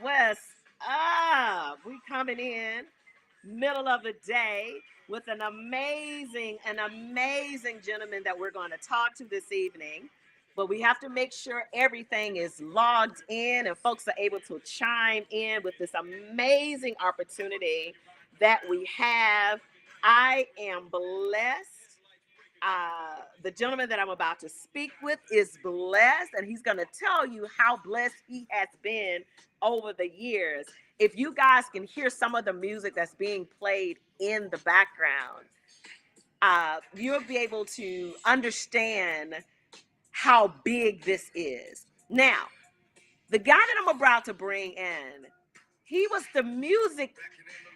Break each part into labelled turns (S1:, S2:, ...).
S1: What's up? We coming in middle of the day with an amazing gentleman that we're going to talk to this evening. But we have to make sure everything is logged in and folks are able to chime in with this amazing opportunity that we have. I am blessed. The gentleman that I'm about to speak with is blessed, and he's going to tell you how blessed he has been over the years. If you guys can hear some of the music that's being played in the background, you'll be able to understand how big this is. Now, the guy that I'm about to bring in, he was the music.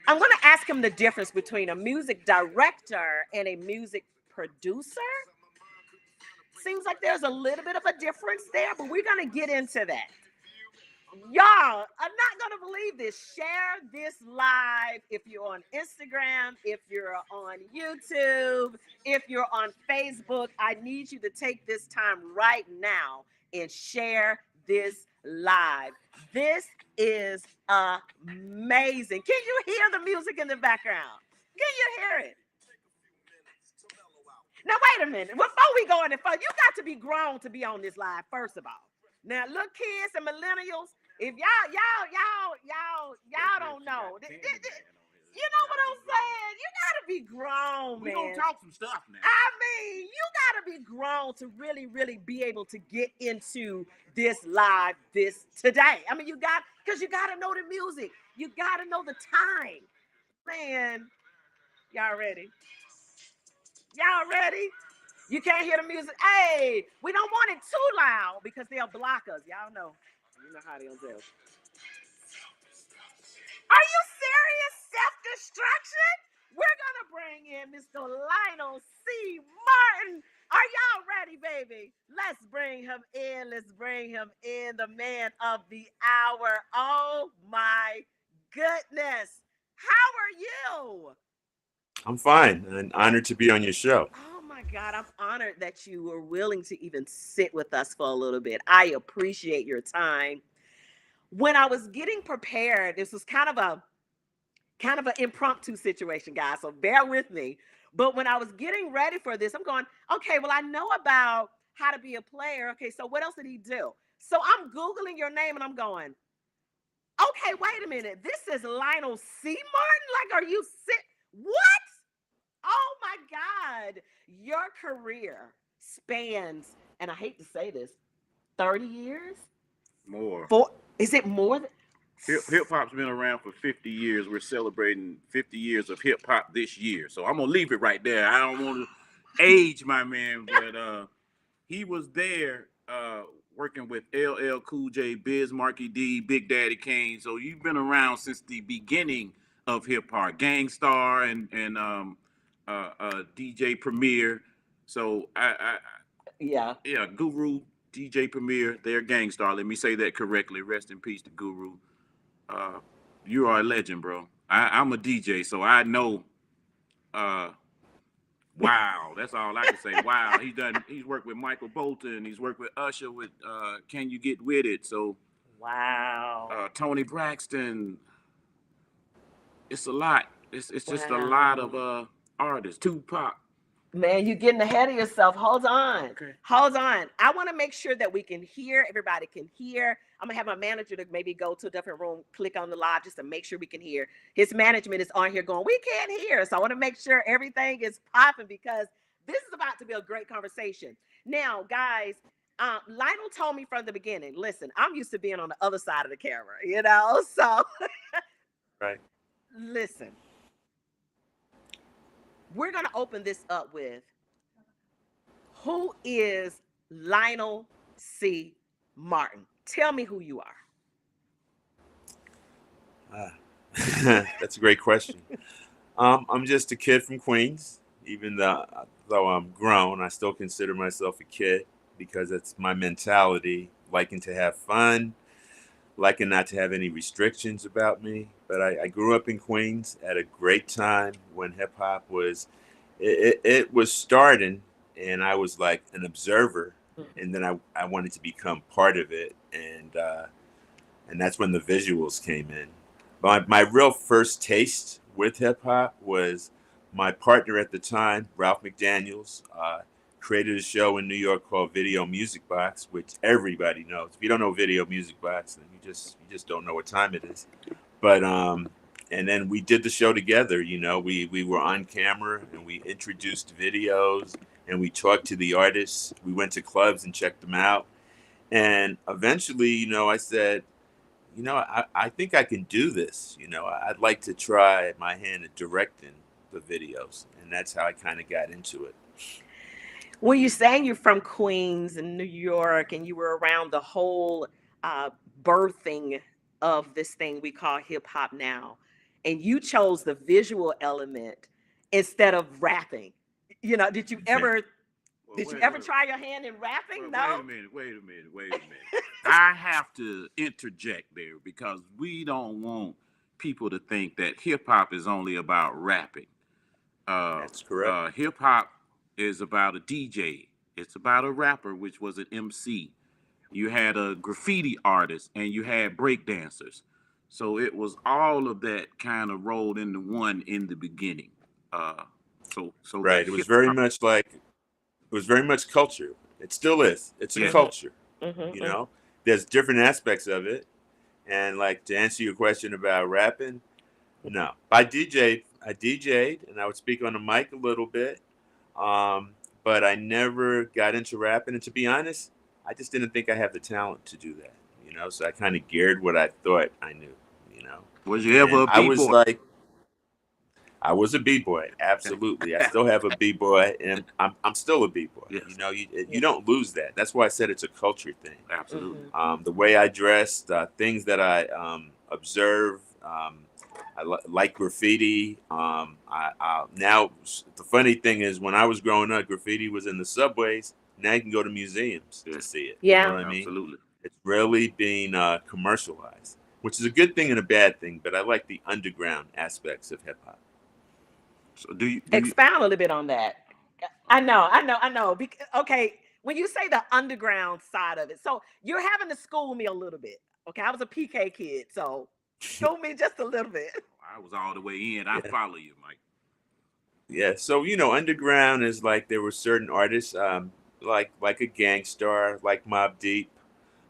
S1: I'm going to ask him the difference between a music director and a music producer. Seems like there's a little bit of a difference there, but we're going to get into that. Y'all, I'm not going to believe this. Share this live if you're on Instagram, if you're on YouTube, if you're on Facebook. I need you to take this time right now and share this live. This is amazing. Can you hear the music in the background? Can you hear it? Now, wait a minute. Before we go any further, you got to be grown to be on this live, first of all. Now, look, kids and millennials, if y'all don't know, you know what I'm saying? You got to be grown, man.
S2: We gonna talk some stuff now.
S1: I mean, you got to be grown to really be able to get into this live today. I mean, because you got to know the music. You got to know the time. Man, y'all ready? Y'all ready? You can't hear the music. Hey, we don't want it too loud because they'll block us. Y'all know. You know how they'll do. Are you serious? Self-destruction? We're going to bring in Mr. Lionel C. Martin. Are y'all ready, baby? Let's bring him in. Let's bring him in. The man of the hour. Oh, my goodness. How are you?
S3: I'm fine and honored to be on your show.
S1: Oh my God, I'm honored that you were willing to even sit with us for a little bit. I appreciate your time. When I was getting prepared, this was kind of an impromptu situation, guys, so bear with me. But when I was getting ready for this, I'm going, okay, well, I know about how to be a player. Okay, so what else did he do? So I'm Googling your name and I'm going, okay, wait a minute. This is Lionel C. Martin? Like, are you sick? What? Oh my God. Your career spans, and I hate to say this, 30 years?
S2: More.
S1: Is it more than?
S2: Hip hop's been around for 50 years. We're celebrating 50 years of hip hop this year. So I'm gonna leave it right there. I don't want to age my man, but he was there working with LL Cool J, Biz Markie D, Big Daddy Kane. So you've been around since the beginning of hip hop, Gangstar and DJ Premier. So
S1: Yeah,
S2: Guru, DJ Premier, they're Gangstar. Let me say that correctly. Rest in peace to Guru. You are a legend, bro. I'm a DJ, so I know. Wow, that's all I can say. Wow, he's worked with Michael Bolton. He's worked with Usher with Can You Get With It? So
S1: wow.
S2: Toni Braxton. It's a lot. It's just a lot of artists. Tupac.
S1: Man, you're getting ahead of yourself. Hold on.
S2: Okay.
S1: Hold on. I want to make sure that we can hear, everybody can hear. I'm going to have my manager to maybe go to a different room, click on the live just to make sure we can hear. His management is on here going, we can't hear. So I want to make sure everything is popping because this is about to be a great conversation. Now, guys, Lionel told me from the beginning, listen, I'm used to being on the other side of the camera, so.
S3: Right.
S1: Listen. We're going to open this up with, who is Lionel C. Martin? Tell me who you are.
S3: That's a great question. I'm just a kid from Queens. Even though I'm grown, I still consider myself a kid because it's my mentality, liking to have fun, liking not to have any restrictions about me. But I grew up in Queens at a great time when hip hop was, it was starting, and I was like an observer, and then I wanted to become part of it. And and that's when the visuals came in. My real first taste with hip hop was my partner at the time, Ralph McDaniels, created a show in New York called Video Music Box, which everybody knows. If you don't know Video Music Box, then you just don't know what time it is. But and then we did the show together. You know, we were on camera and we introduced videos and we talked to the artists. We went to clubs and checked them out. And eventually, you know, I said, you know, I think I can do this. You know, I'd like to try my hand at directing the videos. And that's how I kind of got into it.
S1: When you're saying you're from Queens and New York and you were around the whole birthing of this thing we call hip hop now, and you chose the visual element instead of rapping, you know, did you ever try your hand in rapping? No.
S2: Wait a minute. I have to interject there because we don't want people to think that hip hop is only about rapping.
S3: That's correct.
S2: Hip hop is about a DJ. It's about a rapper, which was an MC. You had a graffiti artist and you had break dancers. So it was all of that kind of rolled into one in the beginning. So
S3: right. It was very much culture. It still is. It's a culture. You know, there's different aspects of it. And like to answer your question about rapping, no. I DJ'd and I would speak on the mic a little bit. But I never got into rapping. And to be honest, I just didn't think I had the talent to do that. You know, so I kind of geared what I thought I knew, you know.
S2: Was you ever a B-boy?
S3: I was a B-boy, absolutely. I still have a B-boy, and I'm still a B-boy. Yes. You know, you don't lose that. That's why I said it's a culture thing.
S2: Absolutely.
S3: The way I dressed, things that I observe, I like graffiti. Now, the funny thing is, when I was growing up, graffiti was in the subways. Now you can go to museums to see it.
S1: Yeah,
S3: you know what I mean?
S2: Absolutely.
S3: It's really being commercialized, which is a good thing and a bad thing. But I like the underground aspects of hip hop.
S2: So do you
S1: expound a little bit on that? I know. Okay, when you say the underground side of it, so you're having to school me a little bit. Okay, I was a PK kid, so school me just a little bit.
S2: I was all the way in. I follow you, Mike.
S3: Yeah, so you know, underground is like there were certain artists, like a Gangstar, like Mobb Deep,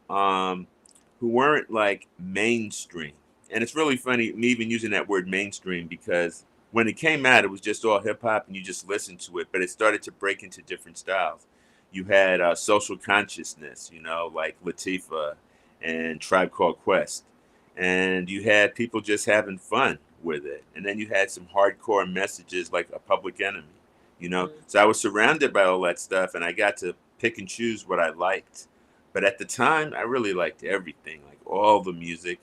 S3: who weren't like mainstream. And it's really funny me even using that word mainstream because when it came out, it was just all hip hop and you just listened to it. But it started to break into different styles. You had social consciousness, you know, like Latifah and Tribe Called Quest. And you had people just having fun with it. And then you had some hardcore messages like a Public Enemy, you know. So I was surrounded by all that stuff and I got to pick and choose what I liked. But at the time, I really liked everything, like all the music.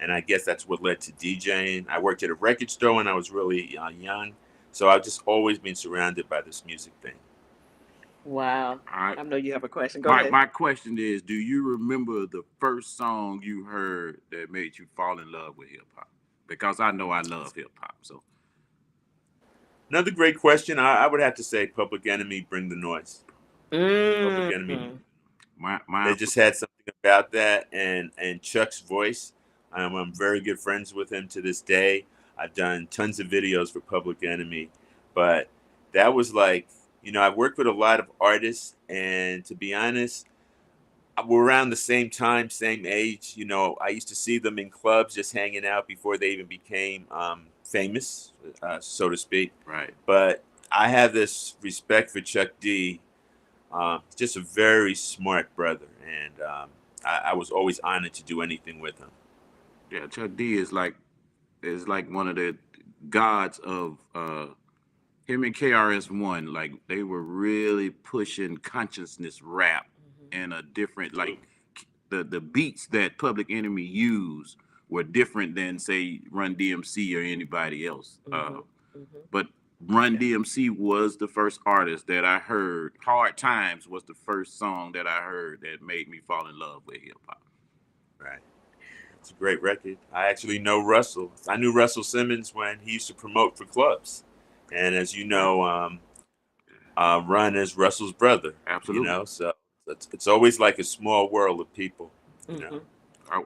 S3: And I guess that's what led to DJing. I worked at a record store when I was really young. So I've just always been surrounded by this music thing.
S1: Wow. I know you have a question. Go ahead.
S2: My question is, do you remember the first song you heard that made you fall in love with hip hop? Because I know I love hip hop. So
S3: another great question. I would have to say Public Enemy, Bring the Noise. Public Enemy. They just had something about that and Chuck's voice. I'm very good friends with him to this day. I've done tons of videos for Public Enemy, but that was like, you know, I've worked with a lot of artists, and to be honest, we're around the same time, same age. You know, I used to see them in clubs just hanging out before they even became famous, so to speak.
S2: Right.
S3: But I have this respect for Chuck D. Just a very smart brother, and I was always honored to do anything with him.
S2: Yeah, Chuck D is like one of the gods of him and KRS-One. Like they were really pushing consciousness rap in a different, like the beats that Public Enemy used were different than say Run DMC or anybody else. But Run DMC was the first artist that I heard. Hard Times was the first song that I heard that made me fall in love with hip hop.
S3: Right. It's a great record. I actually know Russell. I knew Russell Simmons when he used to promote for clubs. And as you know, Run is Russell's brother.
S2: Absolutely.
S3: You know, so it's always like a small world of people, you know.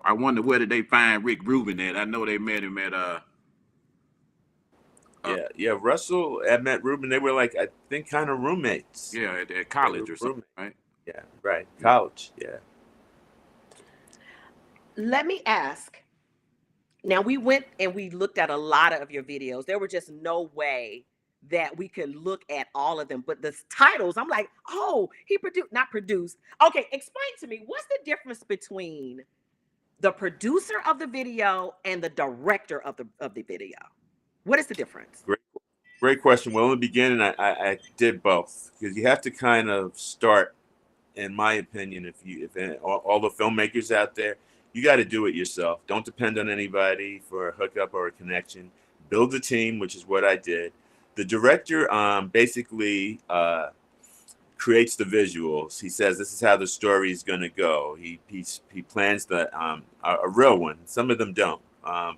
S2: I wonder where did they find Rick Rubin at? I know they met him at
S3: yeah. Russell, I met Rubin. They were like, I think, kind of roommates.
S2: yeah, at
S3: They
S2: college
S3: were
S2: or something,
S3: roommates.
S2: right?
S3: Yeah, right. College. Yeah.
S1: Let me ask. Now we went and we looked at a lot of your videos. There were just no way that we could look at all of them. But the titles, I'm like, oh, he produced, not produced. Okay, explain to me what's the difference between the producer of the video and the director of the video? What is the difference?
S3: Great question. Well, in the beginning, I did both, because you have to kind of start, in my opinion, if all the filmmakers out there, you got to do it yourself. Don't depend on anybody for a hookup or a connection. Build a team, which is what I did. The director basically creates the visuals. He says this is how the story is going to go. He plans a real one. Some of them don't.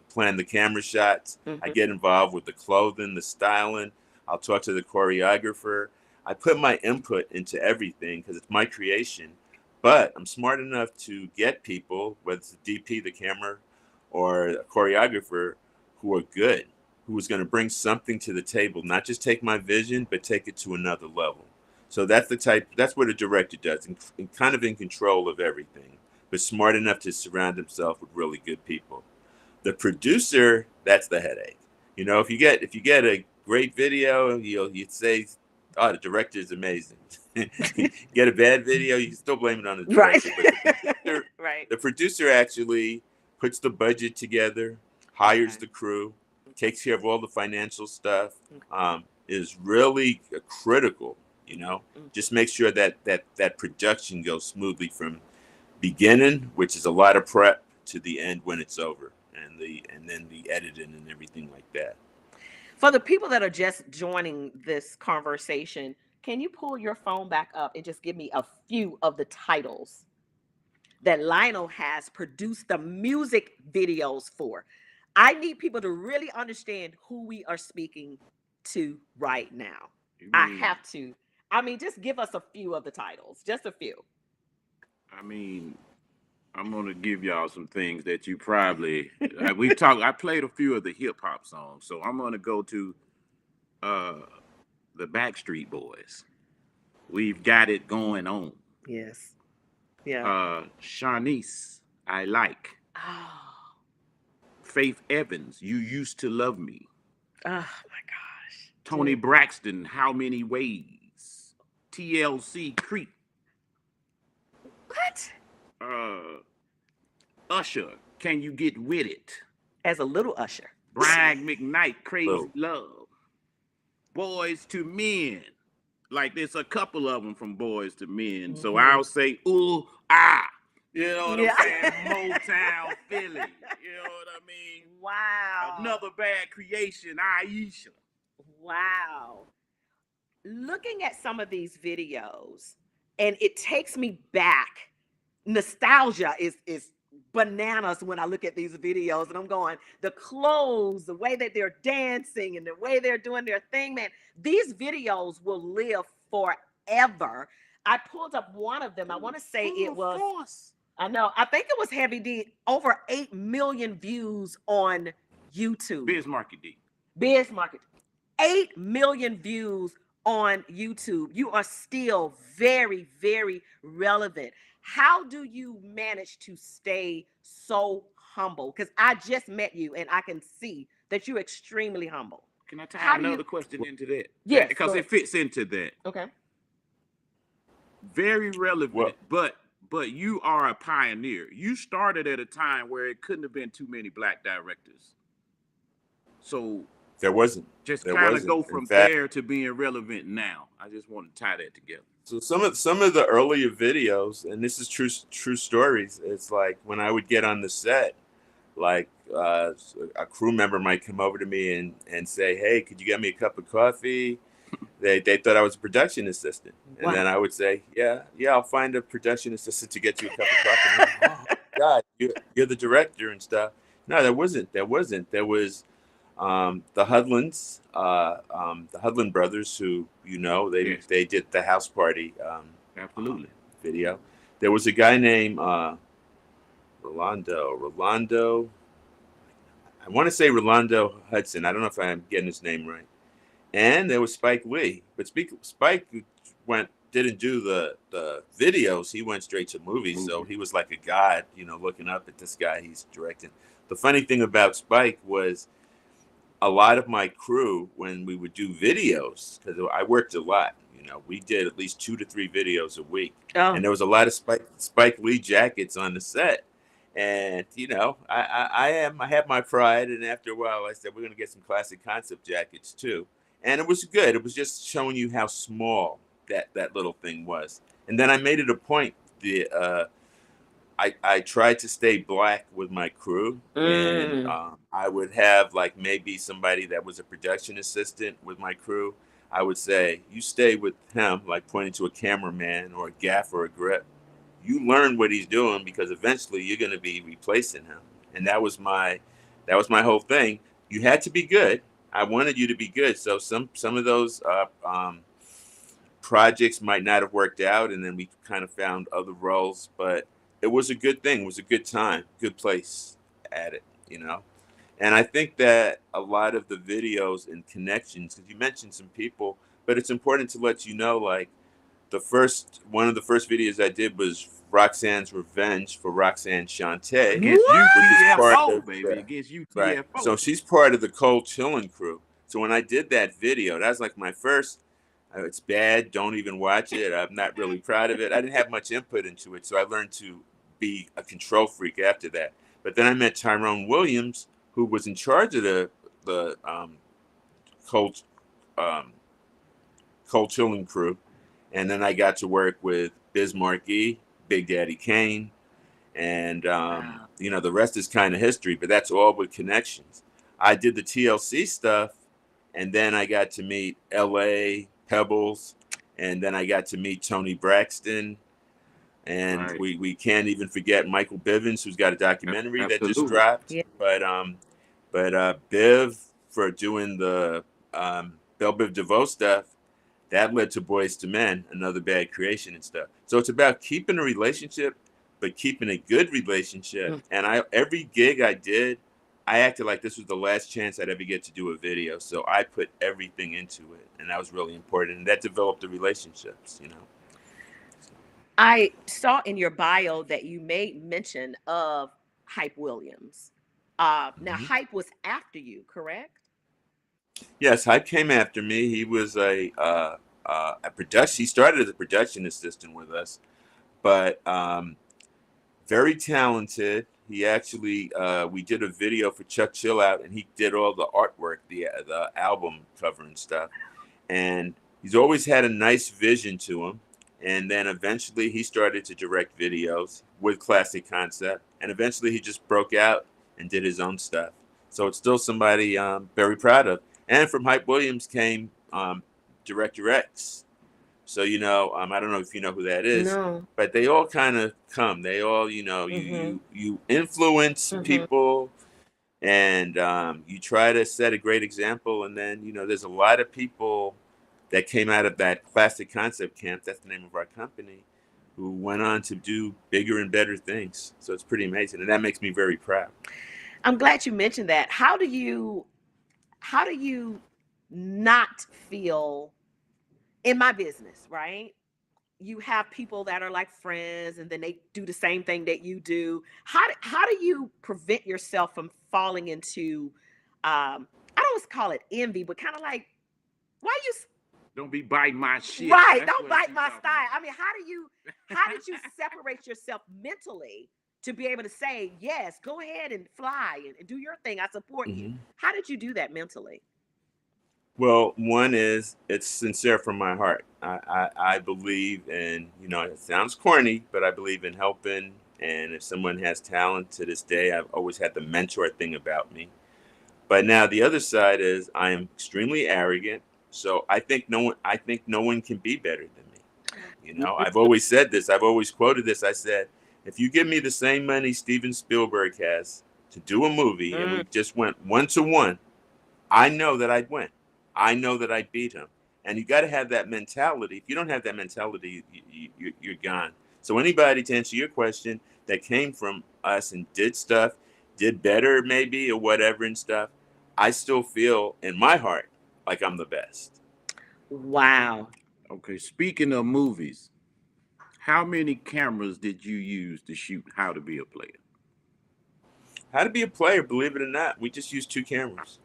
S3: Plan the camera shots.
S1: Mm-hmm.
S3: I get involved with the clothing, the styling. I'll talk to the choreographer. I put my input into everything because it's my creation. But I'm smart enough to get people, whether it's the DP, the camera, or a choreographer, who are good, who is going to bring something to the table, not just take my vision, but take it to another level. So that's what a director does, and kind of in control of everything, but smart enough to surround himself with really good people. The producer, that's the headache. You know, if you get a great video, you'd say, oh, the director is amazing. Get a bad video, you can still blame it on the director.
S1: Right.
S3: The producer actually puts the budget together, hires the crew, takes care of all the financial stuff, is really critical. Just make sure that production goes smoothly from beginning, which is a lot of prep, to the end when it's over, and then the editing and everything like that.
S1: For the people that are just joining this conversation, can you pull your phone back up and just give me a few of the titles that Lionel has produced the music videos for? I need people to really understand who we are speaking to right now. I have to. I mean, just give us a few of the titles, just a few.
S2: I mean, I'm gonna give y'all some things that you probably we talked. I played a few of the hip hop songs, so I'm gonna go to the Backstreet Boys. We've got it going on.
S1: Yes. Yeah.
S2: Shanice, I like.
S1: Oh.
S2: Faith Evans, you used to love me.
S1: Oh my gosh.
S2: Toni Braxton, how many ways? TLC, Creep.
S1: What?
S2: Usher, can you get with it?
S1: As a little Usher.
S2: Brian McKnight, Crazy Love. Boyz II Men. Like there's a couple of them from Boyz II Men. So I'll say, ooh, ah. You know what I'm saying? Motown, Philly. You know what I mean?
S1: Wow.
S2: Another Bad Creation, Aisha.
S1: Wow. Looking at some of these videos, and it takes me back. Nostalgia is bananas when I look at these videos, and I'm going, the clothes, the way that they're dancing, and the way they're doing their thing, man. These videos will live forever. I pulled up one of them. I want to say it was, I know, I think it was Heavy D, over 8 million views on YouTube.
S2: Biz Market D.
S1: 8 million views on YouTube. You are still very, very relevant. How do you manage to stay so humble? Because I just met you and I can see that you're extremely humble.
S2: Can I tie another question into that?
S1: Yes.
S2: Because it fits into that.
S1: Okay.
S2: Very relevant, but you are a pioneer. You started at a time where it couldn't have been too many black directors. So
S3: there wasn't.
S2: Just kind of go from there to being relevant now. I just want to tie that together.
S3: So some of the earlier videos, and this is true stories. It's like when I would get on the set, like a crew member might come over to me and say, "Hey, could you get me a cup of coffee?" They thought I was a production assistant, and then I would say, "Yeah, I'll find a production assistant to get you a cup of coffee." Like, oh God, you're the director and stuff. No, there wasn't. There was the Hudlins, the Hudlin brothers, who they did the house party
S2: absolutely
S3: video. There was a guy named Rolando. I want to say Rolando Hudson. I don't know if I'm getting his name right. And there was Spike Lee, but Spike didn't do the videos. He went straight to movies, so he was like a god, looking up at this guy he's directing. The funny thing about Spike was a lot of my crew, when we would do videos, because I worked a lot, we did at least 2 to 3 videos a week, and there was a lot of Spike Lee jackets on the set. And I have my pride, and after a while, I said we're going to get some classic concept jackets too. And it was good. It was just showing you how small that little thing was. And then I made it a point. I tried to stay black with my crew, and I would have like maybe somebody that was a production assistant with my crew. I would say, you stay with him, like pointing to a cameraman or a gaff or a grip. You learn what he's doing, because eventually you're going to be replacing him. And that was my whole thing. You had to be good. I wanted you to be good. So some of those projects might not have worked out, and then we kind of found other roles. But it was a good thing. It was a good time, good place at it, And I think that a lot of the videos and connections, because you mentioned some people, but it's important to let you know, like, one of the first videos I did was Roxanne's Revenge for Roxanne Shante.
S2: Against UTFO, baby. Against UTFO.
S3: Right. So she's part of the Cold Chillin' crew. So when I did that video, that was like my first, it's bad, don't even watch it. I'm not really proud of it. I didn't have much input into it. So I learned to be a control freak after that. But then I met Tyrone Williams, who was in charge of the Cold Chillin' crew. And then I got to work with Biz Markie, Big Daddy Kane, and the rest is kind of history, but that's all with connections. I did the TLC stuff, and then I got to meet LA, Pebbles, and then I got to meet Toni Braxton, and we can't even forget Michael Bivins, who's got a documentary that just dropped. Yeah. But Biv, for doing the Bell Biv DeVoe stuff, that led to Boyz II Men, Another Bad Creation and stuff. So it's about keeping a relationship, but keeping a good relationship. And every gig I did, I acted like this was the last chance I'd ever get to do a video. So I put everything into it, and that was really important. And that developed the relationships,
S1: I saw in your bio that you made mention of Hype Williams. Now, Hype was after you, correct?
S3: Yes, Hype came after me. He was a production. He started as a production assistant with us, but very talented. He actually, we did a video for Chuck Chill Out, and he did all the artwork, the album cover and stuff. And he's always had a nice vision to him. And then eventually he started to direct videos with Classic Concept. And eventually he just broke out and did his own stuff. So it's still somebody I'm very proud of. And from Hype Williams came Director X. So, I don't know if you know who that is, but they all kind of come. They all, you influence people, and you try to set a great example. And then, there's a lot of people that came out of that Classic Concept camp, that's the name of our company, who went on to do bigger and better things. So it's pretty amazing. And that makes me very proud.
S1: I'm glad you mentioned that. How do you not feel in my business, right? You have people that are like friends, and then they do the same thing that you do. How do you prevent yourself from falling into, I don't want to call it envy, but kind of like, why you...
S2: Don't be biting my shit.
S1: Right. Don't bite my style. I mean, how did you separate yourself mentally to be able to say, yes, go ahead and fly and do your thing. I support you. How did you do that mentally?
S3: Well, one is, it's sincere from my heart. I believe in, it sounds corny, but I believe in helping. And if someone has talent, to this day, I've always had the mentor thing about me. But now the other side is I am extremely arrogant. So I think no one can be better than me. I've always said this. I've always quoted this. I said, if you give me the same money Steven Spielberg has to do a movie, and we just went 1-to-1, I know that I'd win. I know that I'd beat him. And you got to have that mentality. If you don't have that mentality, you're gone. So anybody, to answer your question, that came from us and did stuff, did better maybe or whatever and stuff, I still feel in my heart like I'm the best.
S1: Wow.
S2: Okay, speaking of movies, how many cameras did you use to shoot How to Be a Player?
S3: How to Be a Player, believe it or not, we just use 2 cameras.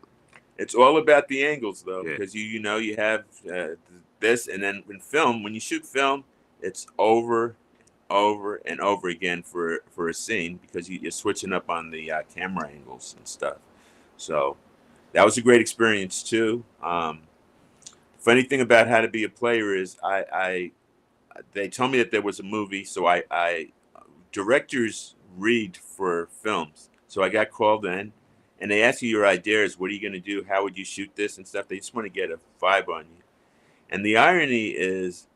S3: It's all about the angles though,
S2: Yeah.
S3: because you know you have this, and then in film, when you shoot film, it's over and over again for a scene, because you're switching up on the camera angles and stuff. So that was a great experience too. Funny thing about How to Be a Player is they told me that there was a movie, so I directors read for films, so I got called in, and they ask you your ideas. What are you going to do? How would you shoot this and stuff? They just want to get a vibe on you. And the irony is,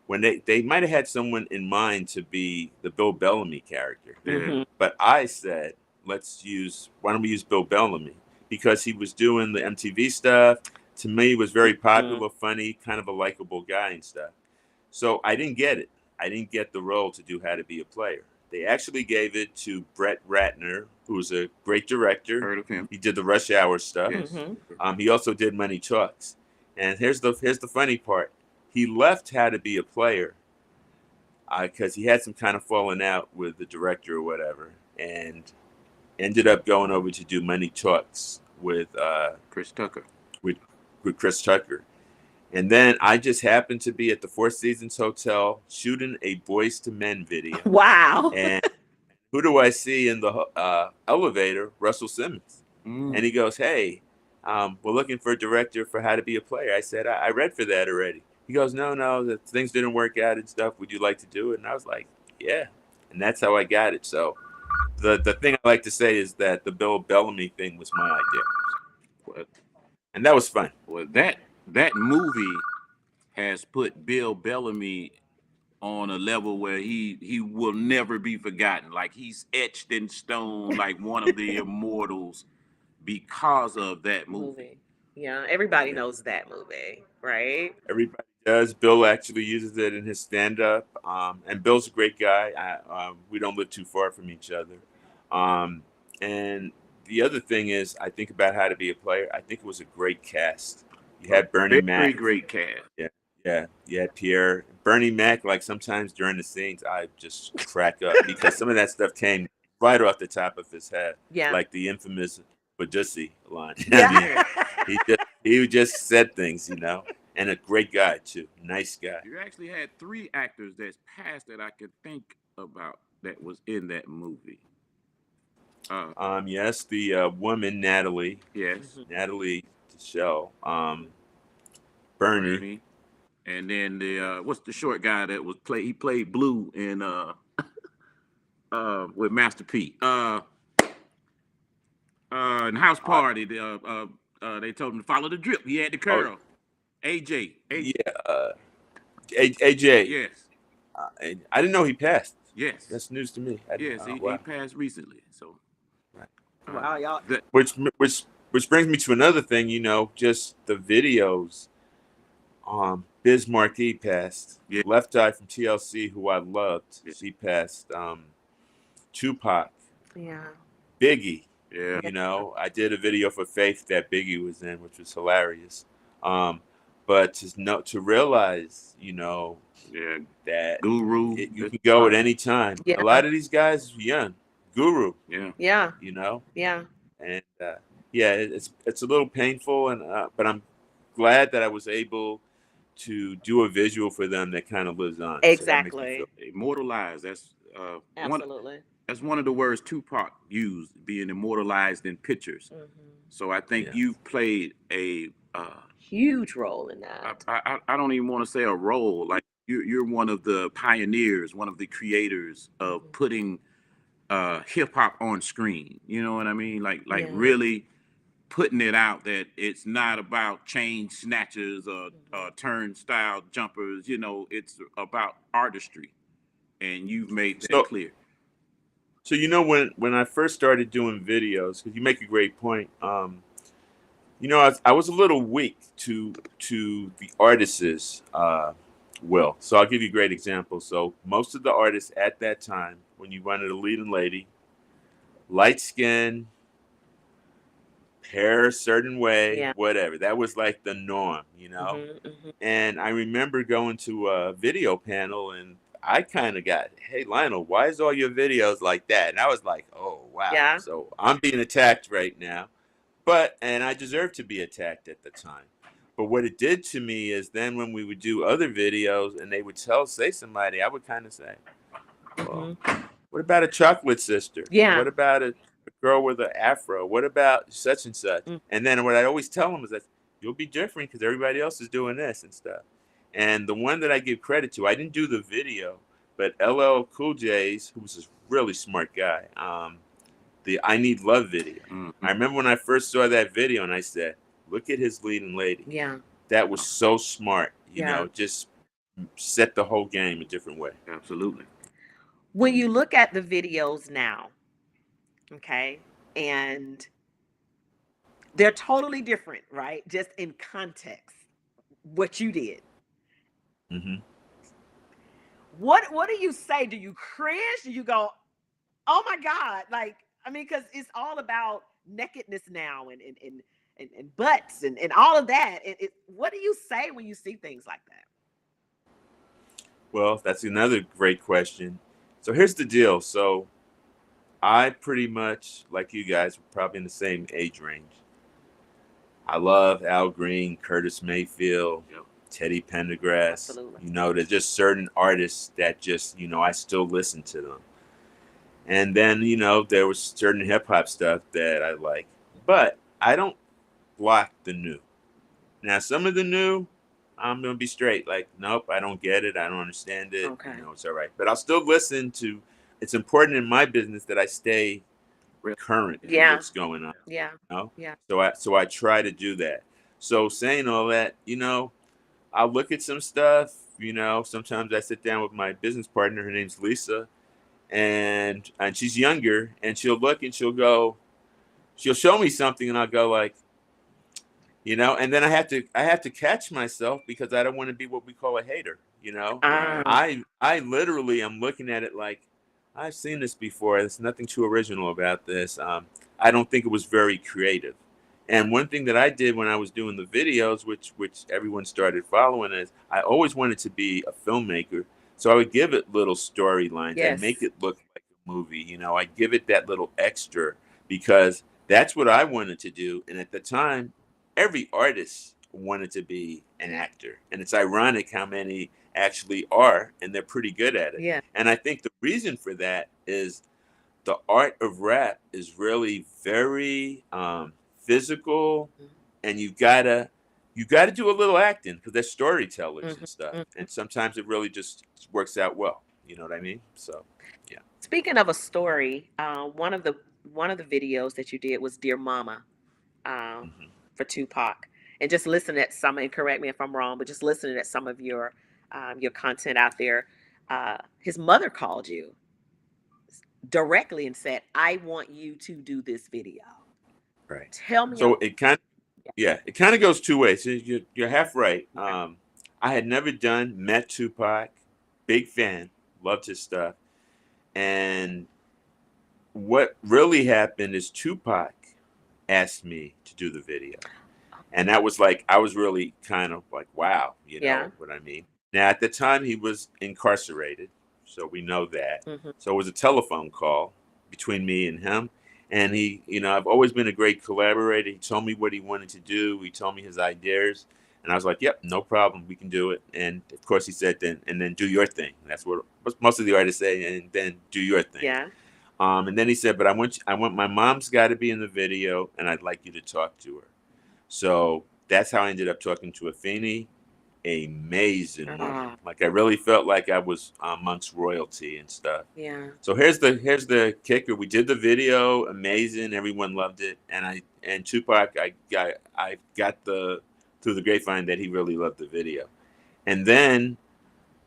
S3: when they might have had someone in mind to be the Bill Bellamy character,
S1: Mhm.
S3: but I said, why don't we use Bill Bellamy? Because he was doing the MTV stuff. To me, he was very popular, funny, kind of a likable guy and stuff. So I didn't get it. I didn't get the role to do How to Be a Player. They actually gave it to Brett Ratner, who's a great director.
S2: Heard of him.
S3: He did the Rush Hour stuff.
S2: Yes.
S3: He also did Money Talks. And here's the funny part. He left How to Be a Player because he had some kind of falling out with the director or whatever, and ended up going over to do Money Talks with
S2: Chris Tucker.
S3: With Chris Tucker. And then I just happened to be at the Four Seasons Hotel shooting a Boyz II Men video.
S1: Wow.
S3: And who do I see in the elevator? Russell Simmons. And he goes, hey, we're looking for a director for How to Be a Player. I said, I read for that already. He goes, no, the things didn't work out and stuff. Would you like to do it? And I was like, yeah. And that's how I got it. So the thing I like to say is that the Bill Bellamy thing was my idea. And that was fun.
S2: Well, that movie has put Bill Bellamy on a level where he will never be forgotten. Like, he's etched in stone, like one of the immortals, because of that movie.
S1: Yeah, everybody knows that movie, right?
S3: Everybody does. Bill actually uses it in his stand-up, and Bill's a great guy. We don't live too far from each other. And the other thing is, I think about How to Be a Player. I think it was a great cast. You had Bernie Mac.
S2: Very great cast.
S3: Yeah. You had Pierre. Bernie Mac, like sometimes during the scenes, I just crack up because some of that stuff came right off the top of his head.
S1: Yeah.
S3: Like the infamous Jodeci line.
S1: Yeah.
S3: He just said things, and a great guy too. Nice guy.
S2: You actually had 3 actors that's passed that I could think about that was in that movie.
S3: Yes, the woman Natalie.
S2: Yes.
S3: Natalie Shell. Bernie.
S2: And then the what's the short guy that was he played Blue in with Master P. In House Party, they told him to follow the drip. He had the curl. AJ.
S3: Yeah. AJ.
S2: Yes.
S3: I didn't know he passed.
S2: Yes.
S3: That's news to me.
S2: He passed recently. So.
S1: Wow, y'all.
S3: Which brings me to another thing. Just the videos. Biz Markie passed.
S2: Yeah.
S3: Left Eye from TLC, who I loved. Yeah. She passed. Tupac.
S1: Yeah.
S3: Biggie.
S2: Yeah.
S3: I did a video for Faith that Biggie was in, which was hilarious. But to realize, that
S2: Guru,
S3: you can go at any time.
S1: Yeah.
S3: A lot of these guys are young. Guru.
S2: Yeah.
S1: Yeah.
S3: Yeah. And it's a little painful, but I'm glad that I was able to do a visual for them that kind of lives on.
S1: Exactly.
S2: So immortalized. That's
S1: absolutely.
S2: That's one of the words Tupac used, being immortalized in pictures.
S1: Mm-hmm.
S2: So I think you've played a
S1: huge role in that.
S2: I don't even want to say a role. Like, you're one of the pioneers, one of the creators of putting hip hop on screen. You know what I mean? Like really putting it out that it's not about chain snatchers or turnstile jumpers. It's about artistry, and you've made that clear.
S3: So when I first started doing videos, because you make a great point, I was a little weak to the artists' will. So I'll give you a great example. So most of the artists at that time when you wanted a leading lady, light skin, hair a certain way,
S1: Yeah.
S3: whatever. That was like the norm, And I remember going to a video panel, and I kind of got, hey, Lionel, why is all your videos like that? And I was like, oh, wow.
S1: Yeah.
S3: So I'm being attacked right now. And I deserved to be attacked at the time. But what it did to me is then when we would do other videos and they would say somebody, I would kind of say, well, what about a chocolate sister?
S1: Yeah.
S3: What about a girl with an afro? What about such and such? And then what I always tell them is that you'll be different because everybody else is doing this and stuff. And the one that I give credit to, I didn't do the video, but LL Cool J's, who was a really smart guy, the I Need Love video. I remember when I first saw that video and I said, look at his leading lady.
S1: Yeah.
S3: That was so smart, you know, just set the whole game a different way.
S2: Absolutely.
S1: When you look at the videos now, okay, and they're totally different, right? Just in context, what you did. What do you say? Do you cringe? Do you go, oh my God? Like, I mean, because it's all about nakedness now and butts and all of that. What do you say when you see things like that?
S3: Well, that's another great question. So here's the deal. So I pretty much, like you guys, probably in the same age range. I love Al Green, Curtis Mayfield, Teddy Pendergrass.
S1: Absolutely.
S3: You know, there's just certain artists that just, you know, I still listen to them. And then, you know, there was certain hip hop stuff that I like, but I don't block the new. Now, some of the new, I'm going to be straight. Like, nope, I don't get it. I don't understand it.
S1: Okay.
S3: You know, it's all right. But I'll still listen to, it's important in my business that I stay current in what's going on.
S1: Yeah.
S3: You know?
S1: Yeah.
S3: So I try to do that. So saying all that, you know, I'll look at some stuff, you know, sometimes I sit down with my business partner, her name's Lisa, and she's younger, and she'll look and she'll show me something, and I'll go like, you know, and then I have to catch myself because I don't want to be what we call a hater, you know. I literally am looking at it like, I've seen this before. There's nothing too original about this. I don't think it was very creative. And one thing that I did when I was doing the videos, which everyone started following, is I always wanted to be a filmmaker. So I would give it little storylines and make it look like a movie. You know, I give it that little extra because that's what I wanted to do. And at the time, every artist wanted to be an actor. And it's ironic how many actually are, and they're pretty good at it.
S1: Yeah.
S3: And I think the reason for that is the art of rap is really very physical, and you gotta do a little acting because they're storytellers and stuff. And sometimes it really just works out well. You know what I mean? So, yeah.
S1: Speaking of a story, one of the videos that you did was Dear Mama for Tupac. And just listening at some, and correct me if I'm wrong, but just listening at some of your content out there, his mother called you directly and said, I want you to do this video.
S3: Right.
S1: Tell me.
S3: So it kind of goes two ways. So you're half right. I had never met Tupac, big fan, loved his stuff. And what really happened is Tupac asked me to do the video. And that was like, I was really kind of like, wow, you know what I mean? Now, at the time, he was incarcerated. So we know that. So it was a telephone call between me and him. And he, you know, I've always been a great collaborator. He told me what he wanted to do. He told me his ideas. And I was like, yep, no problem. We can do it. And of course, he said, then do your thing. That's what most of the artists say. And then do your thing. Yeah. And then he said, but I want my mom's got to be in the video, and I'd like you to talk to her. So that's how I ended up talking to Afeni. Amazing woman. Like I really felt like I was amongst royalty and stuff. Yeah. So here's the kicker. We did the video, amazing. Everyone loved it, and Tupac, I got through the grapevine that he really loved the video, and then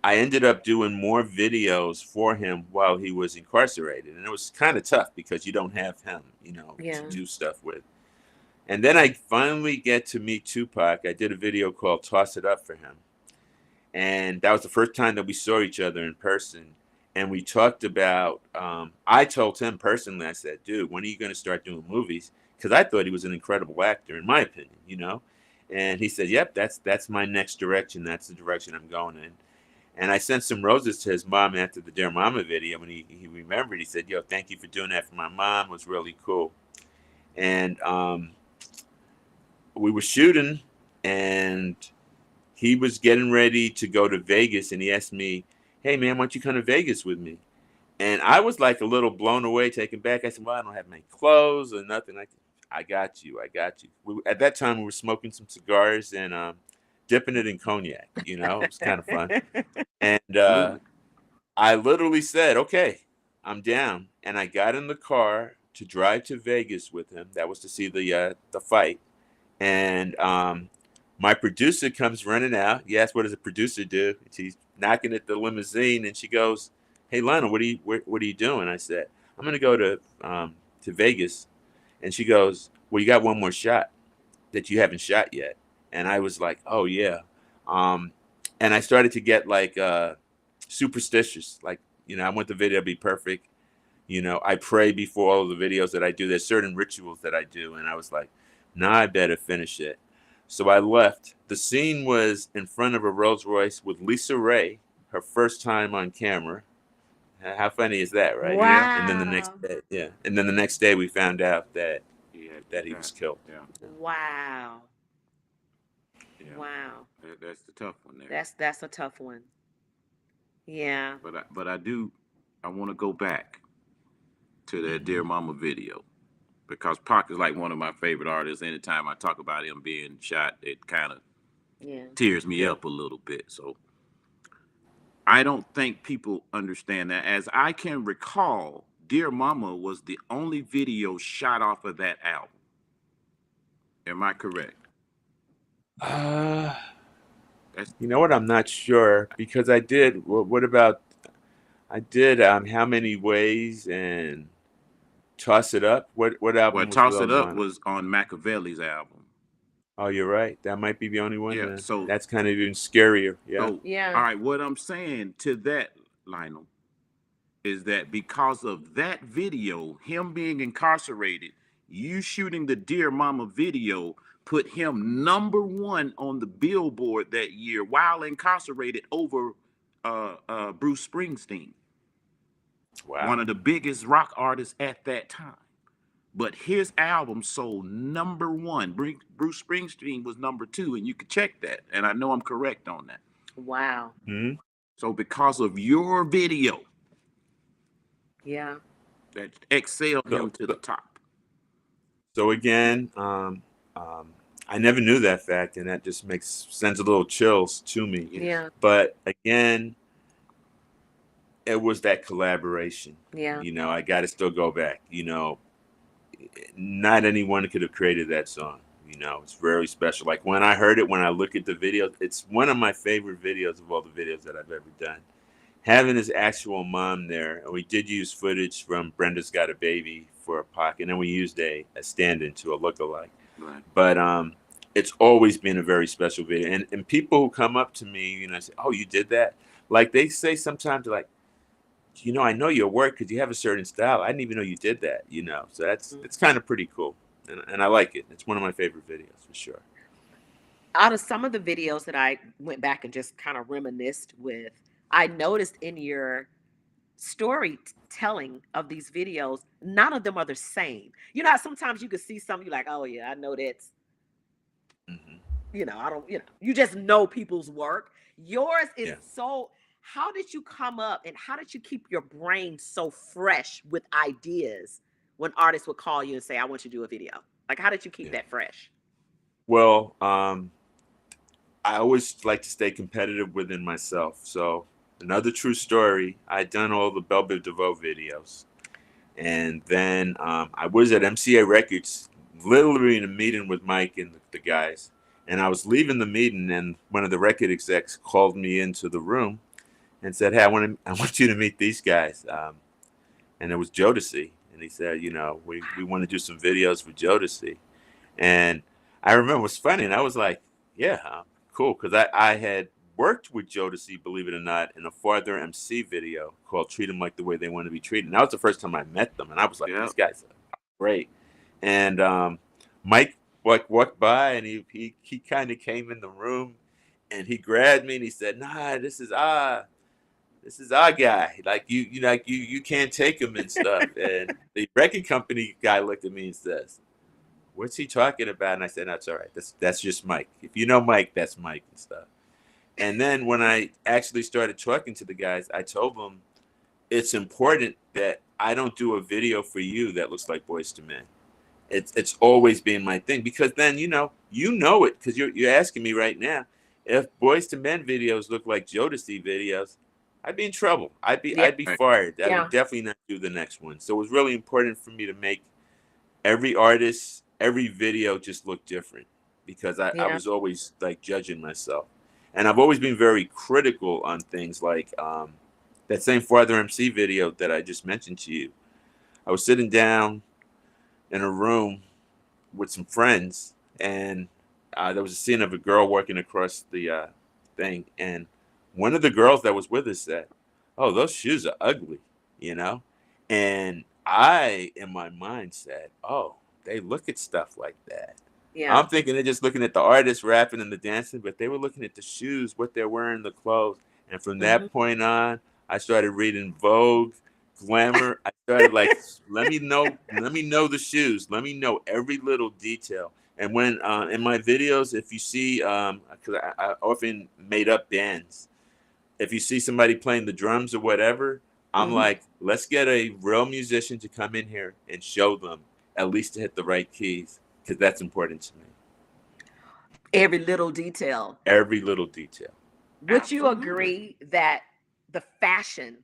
S3: I ended up doing more videos for him while he was incarcerated, and it was kind of tough because you don't have him, you know, to do stuff with. And then I finally get to meet Tupac. I did a video called Toss It Up for him. And that was the first time that we saw each other in person. and we talked about. I told him personally, I said, "Dude, when are you going to start doing movies?" Because I thought he was an incredible actor, in my opinion, you know. And he said, "Yep, that's my next direction. That's the direction I'm going in." And I sent some roses to his mom after the Dear Mama video. When he remembered, he said, "Yo, thank you for doing that for my mom. It was really cool." And we were shooting, and he was getting ready to go to Vegas, and he asked me, "Hey, man, why don't you come to Vegas with me?" And I was like a little blown away, taken back. I said, "Well, I don't have any clothes or nothing." Like, I got you. I got you. At that time, we were smoking some cigars and dipping it in cognac. You know, it was kind of fun. And
S2: Absolutely.
S3: I literally said, "Okay, I'm down." And I got in the car to drive to Vegas with him. That was to see the fight. And my producer comes running out. He asked, "What does a producer do?" She's knocking at the limousine, and she goes, "Hey, Lionel, what are you doing?" I said, "I'm gonna go to Vegas." And she goes, "Well, you got one more shot that you haven't shot yet." And I was like, "Oh yeah." And I started to get like superstitious. Like, you know, I want the video to be perfect. You know, I pray before all of the videos that I do. There's certain rituals that I do. And I was like, nah, I better finish it. So I left. The scene was in front of a Rolls Royce with Lisa Ray, her first time on camera. How funny is that, right?
S2: Yeah.
S3: And then the next
S1: Wow.
S3: day, And then the next day we found out that
S2: He had
S3: he was
S2: shot.
S3: killed.
S2: Yeah.
S1: Wow.
S2: Yeah.
S1: Wow.
S2: That's the tough one there.
S1: That's a tough one. Yeah.
S2: But I want to go back to that Dear Mama video because Pac is like one of my favorite artists. Anytime I talk about him being shot, it kind of
S1: Yeah.
S2: tears me
S3: Yeah.
S2: up a little bit. So I don't think people understand that. As I can recall, Dear Mama was the only video shot off of that album. Am I correct?
S3: Uh,
S2: That's
S3: you know what? I'm not sure because I did. What about? I did. How many ways and toss it up? What
S2: well,
S3: album was
S2: Toss It
S3: those
S2: Up
S3: on?
S2: was on Machiavelli's album.
S3: Oh, you're right. That might be the only one.
S2: Yeah.
S3: Then.
S2: So
S3: That's kind of even scarier. Yeah.
S2: so
S1: Yeah.
S2: all right, what I'm saying to that, Lionel, is that because of that video, him being incarcerated, you shooting the Dear Mama video put him #1 on the Billboard that year while incarcerated over Bruce Springsteen, one
S3: Wow.
S2: of the biggest rock artists at that time. But his album sold #1. Bruce Springsteen was #2, and you could check that. And I know I'm correct on that.
S1: Wow.
S3: Hmm.
S2: So because of your video,
S1: Yeah.
S2: that excelled him
S3: So,
S2: to the top.
S3: so again, I never knew that fact, and that just sends a little chills to me.
S2: Yes.
S1: Yeah.
S3: But again, it was that collaboration.
S1: Yeah.
S3: You know, I got to still go back. You know, not anyone could have created that song. You know, it's very special. Like when I heard it, when I look at the video, it's one of my favorite videos of all the videos that I've ever done. Having his actual mom there, and we did use footage from Brenda's Got a Baby for a pocket, and then we used a stand-in to a lookalike.
S2: Right.
S3: But it's always been a very special video. And people who come up to me, you know, say, "Oh, you did that?" Like they say sometimes, like, you know, I know your work because you have a certain style. I didn't even know you did that, you know. So it's kind of pretty cool. And I like it. It's one of my favorite videos for sure.
S1: Out of some of the videos that I went back and just kind of reminisced with, I noticed in your storytelling of these videos, none of them are the same. You know how sometimes you could see something, you're like, oh yeah, I know that's,
S3: Hmm.
S1: I don't, you just know people's work. Yours is
S3: Yeah.
S1: so, how did you come up and how did you keep your brain so fresh with ideas when artists would call you and say, I want you to do a video? Like, how did you keep
S3: Yeah.
S1: that fresh?
S3: Well, I always like to stay competitive within myself. So another true story, I'd done all the Belle Biv DeVoe videos. And then I was at MCA Records, literally in a meeting with Mike and the guys. And I was leaving the meeting, and one of the record execs called me into the room and said, "Hey, I want you to meet these guys." And it was Jodeci. And he said, "You know, we want to do some videos for Jodeci." And I remember it was funny. And I was like, "Yeah, cool." Because I had worked with Jodeci, believe it or not, in a Father MC video called "Treat Them Like the Way They Want to Be Treated." And that was the first time I met them, and I was like,
S2: Yeah.
S3: "These guys are great." And Mike walked by, and he kind of came in the room, and he grabbed me, and he said, "Nah, this is our guy. Like you can't take him and stuff." And the record company guy looked at me and says, "What's he talking about?" And I said, "That's all right. That's just Mike. If you know Mike, that's Mike and stuff." And then when I actually started talking to the guys, I told them it's important that I don't do a video for you that looks like Boyz II Men. It's always been my thing, because then you know it, because you're asking me right now if Boyz II Men videos look like Jodeci videos, I'd be in trouble. I'd be
S2: Right.
S3: fired. I
S1: Yeah.
S3: would definitely not do the next one. So it was really important for me to make every artist, every video just look different, because I
S1: Yeah.
S3: was always like judging myself. And I've always been very critical on things like that same Father MC video that I just mentioned to you. I was sitting down in a room with some friends, and there was a scene of a girl walking across the thing, and one of the girls that was with us said, "Oh, those shoes are ugly," you know? And I, in my mind, said, "Oh, they look at stuff like that."
S1: Yeah.
S3: I'm thinking they're just looking at the artists rapping and the dancing, but they were looking at the shoes, what they're wearing, the clothes. And from that point on, I started reading Vogue, Glamour. I started like, let me know the shoes. Let me know every little detail. And when in my videos, if you see, because I often made up bands, if you see somebody playing the drums or whatever, I'm like, let's get a real musician to come in here and show them at least to hit the right keys, because that's important to me.
S1: Every little detail.
S3: Every little detail.
S1: Would you
S2: Absolutely.
S1: agree that the fashion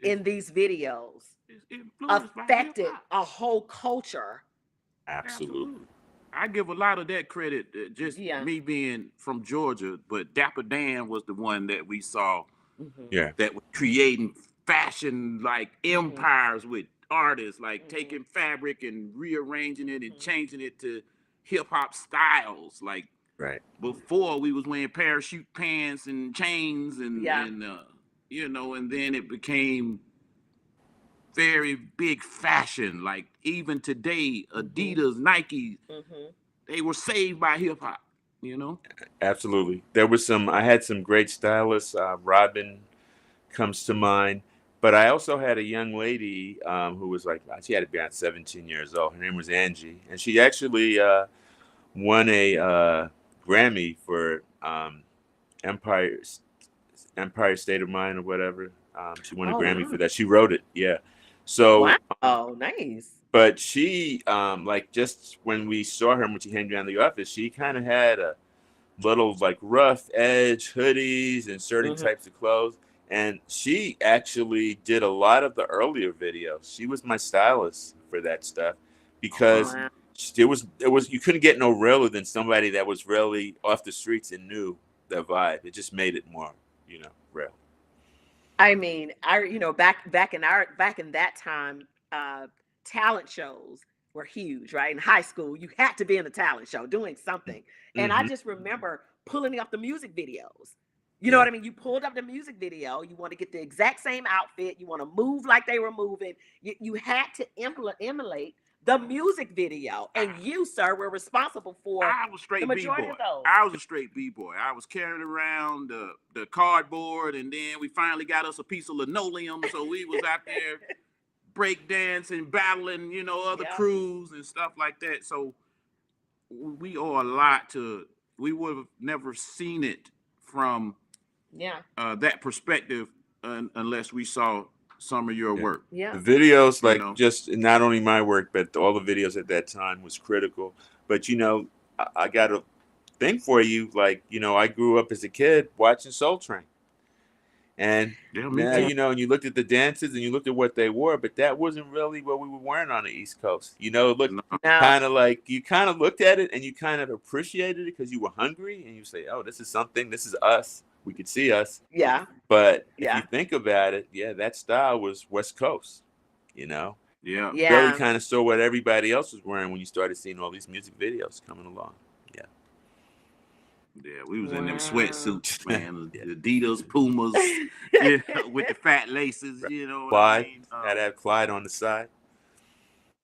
S1: in these videos
S2: It's influenced by
S1: affected
S2: hip-hop.
S1: a whole culture?
S3: Absolutely.
S2: I give a lot of that credit, just
S1: Yeah.
S2: me being from Georgia, but Dapper Dan was the one that we saw
S3: Yeah.
S2: that was creating fashion like empires with artists, like taking fabric and rearranging it and changing it to hip hop styles. Like
S3: Right.
S2: before, we was wearing parachute pants and chains and
S1: Yeah.
S2: you know, and then it became very big fashion. Like even today, Adidas, Nike, they were saved by hip hop. You know.
S3: Absolutely. There was I had some great stylists. Robin comes to mind. But I also had a young lady who was like, she had to be around 17 years old. Her name was Angie. And she actually won a Grammy for Empire State of Mind or whatever. She won a Grammy for that. She wrote it. Yeah. So,
S1: wow, nice.
S3: But she, like, just when we saw her when she came down to the office, she kind of had a little like rough edge hoodies and certain types of clothes. And she actually did a lot of the earlier videos. She was my stylist for that stuff, because it was you couldn't get no realer than somebody that was really off the streets and knew the vibe. It just made it more, real.
S1: I mean, back in that time, talent shows were huge, right? In high school, you had to be in a talent show doing something. And I just remember pulling up the music videos. You know what I mean? You pulled up the music video. You want to get the exact same outfit. You want to move like they were moving. You had to emulate the music video. And you, sir, were responsible for
S2: I was straight
S1: the majority of those.
S2: I was a straight B-boy. I was carrying around the cardboard, and then we finally got us a piece of linoleum. So we was out there breakdancing, battling, other crews and stuff like that. So we owe a lot to, we would have never seen it from that perspective unless we saw some of your work.
S3: The videos, like, just not only my work, but all the videos at that time was critical. But I got a thing for you. Like, I grew up as a kid watching Soul Train, and now and you looked at the dances and you looked at what they wore, but that wasn't really what we were wearing on the East Coast. It looked kind of like, you kind of looked at it and you kind of appreciated it because you were hungry, and you say, "Oh, this is something. This is us. We could see us."
S1: Yeah.
S3: But if you think about it, that style was West Coast,
S2: Yeah.
S3: Really kind of saw what everybody else was wearing when you started seeing all these music videos coming along.
S2: Yeah, we was in them
S1: Wow.
S2: sweatsuits, man.
S3: Yeah.
S2: The Adidas, Pumas, with the fat laces. You know what I
S3: Clyde
S2: mean?
S3: had to have Clyde on the side.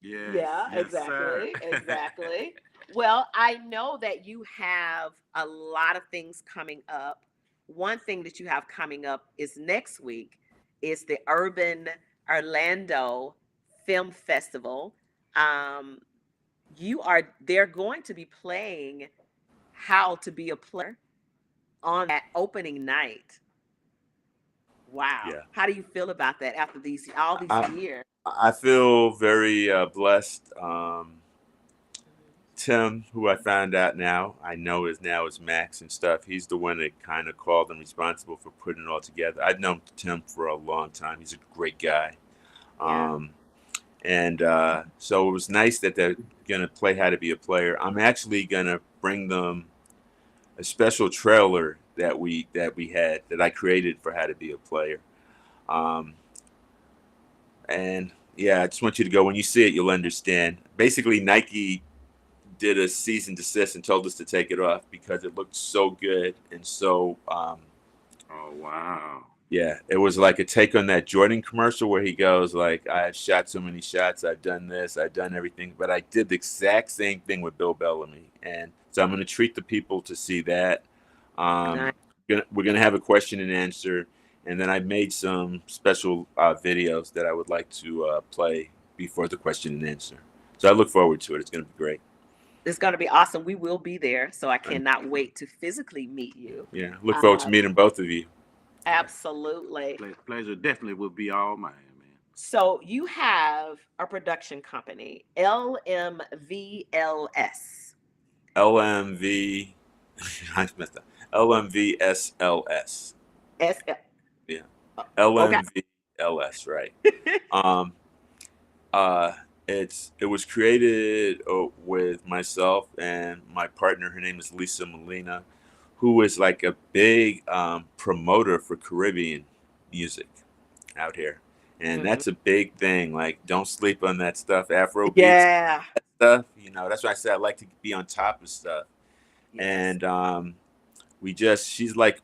S2: Yes,
S1: Yeah,
S2: yes, sir.
S1: exactly, exactly. Well, I know that you have a lot of things coming up. One thing that you have coming up is next week is the Urban Orlando Film Festival. Um, they're going to be playing How to Be a Player on that opening night. Wow.
S3: Yeah.
S1: How do you feel about that after all these
S3: I
S1: years?
S3: I feel very blessed. Tim, who I found out now, I know is now is Max and stuff. He's the one that kind of called and responsible for putting it all together. I've known Tim for a long time. He's a great guy.
S1: Yeah.
S3: Um, and so it was nice that they're going to play How to Be a Player. I'm actually going to bring them a special trailer that I created for How to Be a Player. Um, and yeah, I just want you to go. When you see it, you'll understand. Basically, Nike did a cease and desist and told us to take it off because it looked so good and so
S2: Oh wow.
S3: yeah, it was like a take on that Jordan commercial where he goes like, I've shot so many shots, I've done this, I've done everything, but I did the exact same thing with Bill Bellamy. And so I'm going to treat the people to see that.
S1: Nice.
S3: We're going to have a question and answer, and then I made some special videos that I would like to play before the question and answer. So I look forward to it. It's going to be great.
S1: It's going to be awesome. We will be there, so I cannot wait to physically meet you.
S3: Yeah, look forward to meeting both of you.
S1: Absolutely.
S2: Pleasure definitely will be all mine, man.
S1: So you have a production company, LMVLS.
S3: LMV, I messed up. LMVSLS.
S1: SL.
S3: Yeah,
S1: Okay.
S3: LMVLS, right. Um, uh, it was created with myself and my partner. Her name is Lisa Molina, who is like a big promoter for Caribbean music out here. And
S1: Mhm.
S3: that's a big thing. Like, don't sleep on that stuff. Afro beats,
S1: Yeah.
S3: that stuff. That's why I said I like to be on top of stuff.
S1: Yes.
S3: And she's like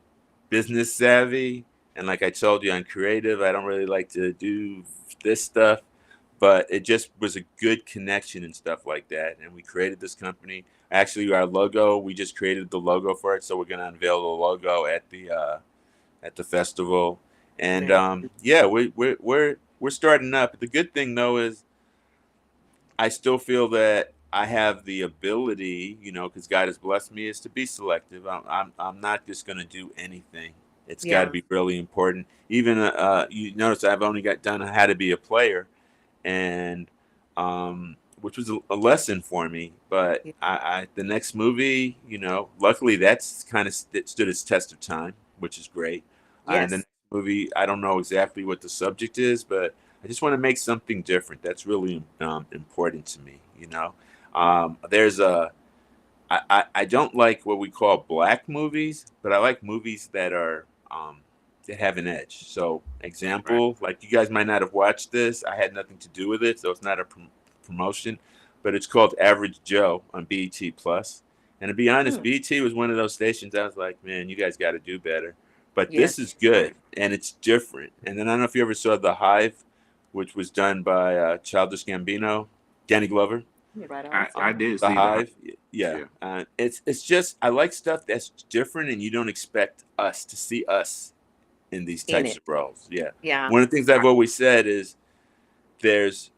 S3: business savvy. And like I told you, I'm creative. I don't really like to do this stuff, but it just was a good connection and stuff like that. And we created this company. Actually, our logo, we just created the logo for it. So we're going to unveil the logo at the festival. And
S1: Very.
S3: yeah, we're starting up. The good thing though is I still feel that I have the ability, because God has blessed me, is to be selective. I'm not just going to do anything. It's got to
S1: Yeah.
S3: be really important. Even you notice I've only got done How to Be a Player, and which was a lesson for me. But
S1: Yeah.
S3: the next movie, luckily that's kind of stood its test of time, which is great. And the
S1: Yes.
S3: next movie, I don't know exactly what the subject is, but I just want to make something different. That's really important to me. There's I don't like what we call black movies, but I like movies that are that have an edge. So,
S2: Right.
S3: example, like you guys might not have watched this. I had nothing to do with it, so it's not a promotion. But it's called Average Joe on BET Plus. And to be honest,
S1: Hmm.
S3: BET was one of those stations I was like, man, you guys got to do better. But
S1: Yes.
S3: this is good and it's different. And then I don't know if you ever saw The Hive, which was done by Childish Gambino, Danny Glover.
S1: You're right
S2: I,
S1: on.
S2: I did
S3: The
S2: see the
S3: Hive, yeah.
S2: yeah.
S3: It's just I like stuff that's different, and you don't expect us to see us in these
S1: In
S3: types
S1: it.
S3: of roles. Yeah.
S1: Yeah.
S3: One of the things I've always said is there's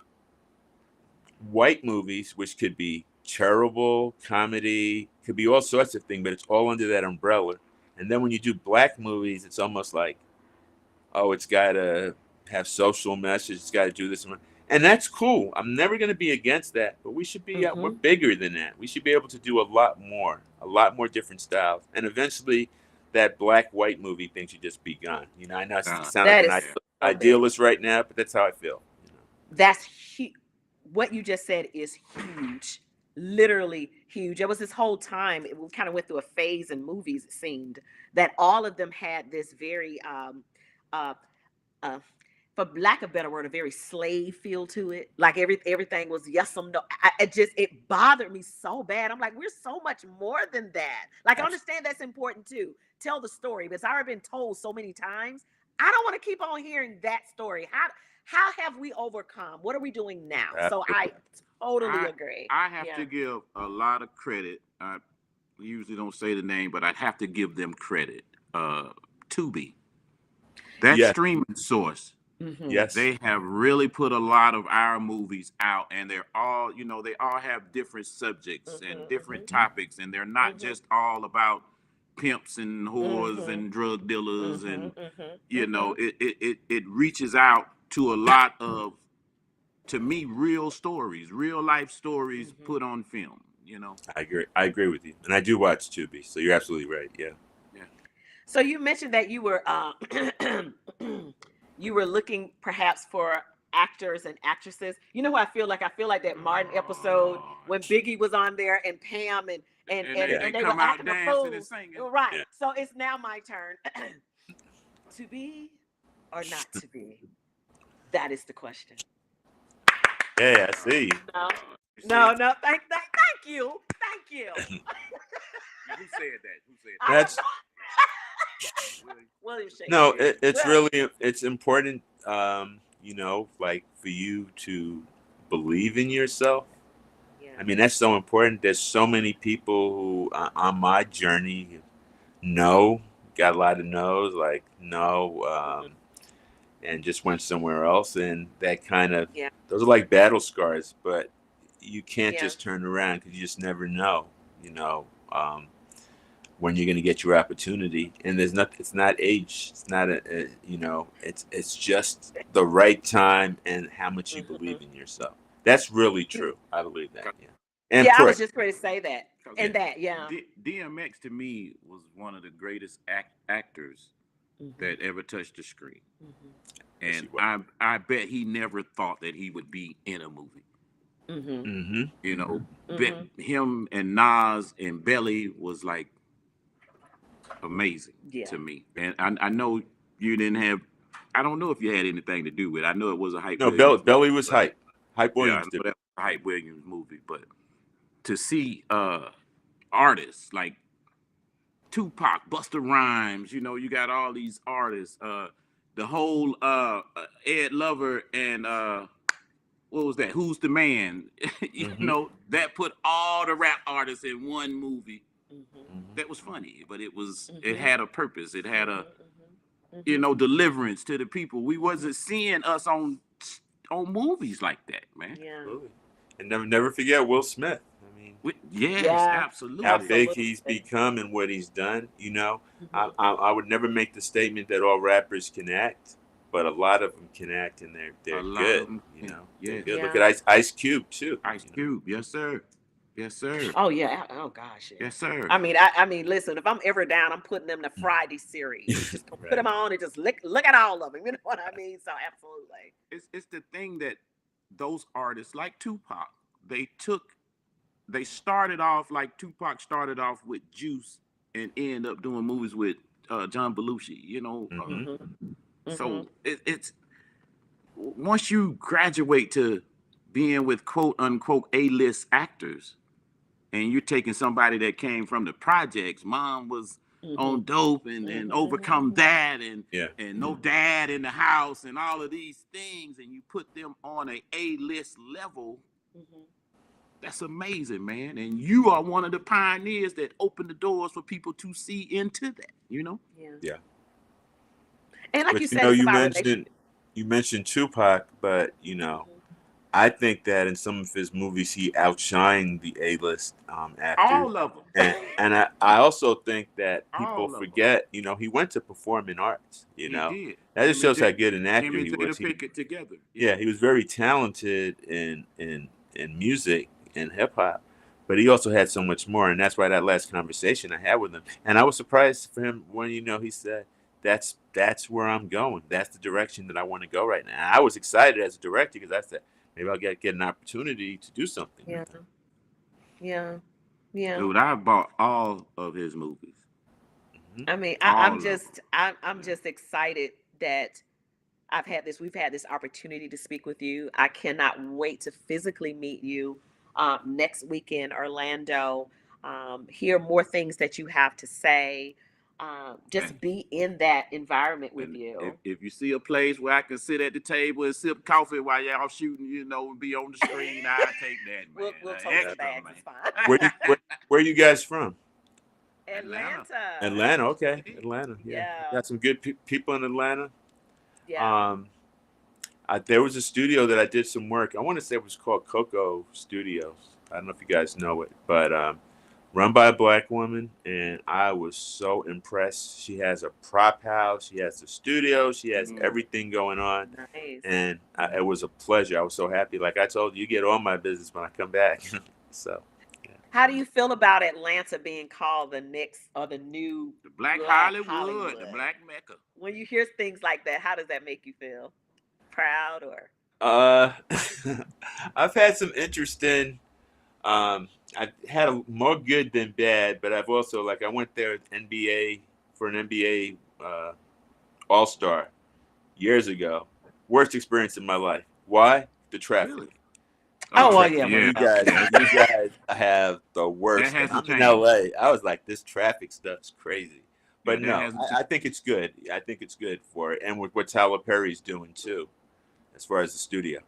S3: white movies which could be terrible comedy, could be all sorts of things, but it's all under that umbrella. And then when you do black movies, it's almost like, oh, it's got to have social message, it's got to do this and that's cool. I'm never going to be against that, but we should be we're
S1: Hmm.
S3: bigger than that. We should be able to do a lot more different styles, and eventually that black white movie thing should just be gone. I know I sound like
S1: That
S3: an
S1: is
S2: Yeah.
S1: so big.
S3: idealist right now, but that's how I feel.
S1: That's huge. What you just said is huge, literally huge. It was this whole time we kind of went through a phase in movies. It seemed that all of them had this very uh, for lack of a better word, a very slave feel to it. Like everything was yes, no. It bothered me so bad. I'm like, we're so much more than that. Like, I understand that's important too. Tell the story, but it's already been told so many times. I don't want to keep on hearing that story. How have we overcome? What are we doing now? So I totally agree.
S2: I have to give a lot of credit. I usually don't say the name, but I have to give them credit. Tubi, that streaming source.
S1: Mm-hmm.
S3: Yes,
S2: they have really put a lot of our movies out, and they're all, they all have different subjects and different topics, and they're not just all about pimps and whores and drug dealers, and it reaches out to a lot of, to me, real stories, real life stories put on film.
S3: I agree with you, and I do watch Tubi, so you're absolutely right. Yeah.
S1: So you mentioned that you were you were looking perhaps for actors and actresses. You know who I feel like? I feel like that Martin episode when Biggie was on there and Pam and they were acting a fool. Right. Yeah. So it's now my turn. To be or not to be? That is the question.
S3: Yeah, I see.
S1: No. Thank you.
S2: Who said that?
S3: That's
S1: William Shakespeare.
S3: No, it's really, it's important, like for you to believe in yourself. Yeah. I mean, that's so important. There's so many people who on my journey got a lot of no's, like and just went somewhere else, and that kind of those are like battle scars, but you can't just turn around because you just never know, when you're going to get your opportunity. And it's not age, it's not it's just the right time and how much you believe in yourself. That's really true. I believe that. And
S1: I was just going to say that. And
S2: DMX to me was one of the greatest actors that ever touched the screen. And I bet he never thought that he would be in a movie. Him and Nas and Belly was like amazing to me. And I know you didn't have, I don't know if you had anything to do with it. I know it was a Hype Williams movie.
S3: Belly was Hype Williams.
S2: I know that was a Hype Williams movie, but to see artists like Tupac, Busta Rhymes, you got all these artists, the whole Ed Lover and what was that? Who's the Man? That put all the rap artists in one movie. That was funny, but it had a purpose. It had a deliverance to the people. We wasn't seeing us on movies like that, man.
S1: Yeah.
S3: And never forget Will Smith. I mean,
S2: absolutely.
S3: How big he's become and what he's done. I would never make the statement that all rappers can act, but a lot of them can act, and they're good. They're good. Look at Ice Cube too.
S2: Ice Cube, yes sir. Yes, sir.
S1: Oh yeah. Oh gosh.
S2: Yes, sir.
S1: I mean, listen. If I'm ever down, I'm putting them the Friday series. Just put them on and just look at all of them. You know what I mean? So absolutely.
S2: It's the thing that those artists like Tupac, they started off like Tupac started off with Juice and ended up doing movies with John Belushi. So it's once you graduate to being with quote unquote A-list actors, and you're taking somebody that came from the projects, mom was on dope and overcome that and no dad in the house and all of these things, and you put them on a A-list level, that's amazing, man. And you are one of the pioneers that opened the doors for people to see into that,
S1: Yeah. And like
S3: but
S1: you said,
S3: you mentioned Tupac, but I think that in some of his movies, he outshined the A-list actors.
S2: All of them.
S3: And I also think that people forget, he went to performing arts,
S2: He did.
S3: That just shows how good an actor he was.
S2: Pick it together.
S3: He was very talented in music and hip-hop, but he also had so much more. And that's why that last conversation I had with him. And I was surprised for him when, he said, that's where I'm going. That's the direction that I want to go right now. And I was excited as a director because I said, maybe I'll get an opportunity to do something.
S1: Yeah.
S2: Dude, I bought all of his movies.
S1: I mean, I'm just excited that we've had this opportunity to speak with you. I cannot wait to physically meet you next week in Orlando. Hear more things that you have to say. Just be in that environment with
S2: And
S1: you.
S2: if you see a place where I can sit at the table and sip coffee while y'all shooting, and be on the screen, I'll take that, man.
S1: We'll toast
S2: Extra,
S1: the bags.
S2: man.
S1: It's fine.
S3: Where you guys from?
S1: Atlanta.
S3: Atlanta, okay. Atlanta, yeah.
S1: Yeah.
S3: Got some good people in Atlanta.
S1: Yeah.
S3: There was a studio that I did some work. I want to say it was called Coco Studios. I don't know if you guys know it, but run by a black woman, and I was so impressed. She has a prop house, she has a studio, she has everything going on.
S1: Nice.
S3: And it was a pleasure. I was so happy. Like I told you, you get all my business when I come back. So.
S1: How do you feel about Atlanta being called the next or the new
S2: Black Hollywood, the Black Mecca?
S1: When you hear things like that, how does that make you feel? Proud or?
S3: I've had some interesting. I've had more good than bad, but I've also I went there for an NBA All-Star years ago. Worst experience in my life. Why? The traffic.
S2: Really?
S1: Oh, well, yeah.
S3: You guys have the worst. I'm in LA. I was like, this traffic stuff's crazy. But no, I think it's good. I think it's good for it. And with what Tyler Perry's doing too, as far as the studio.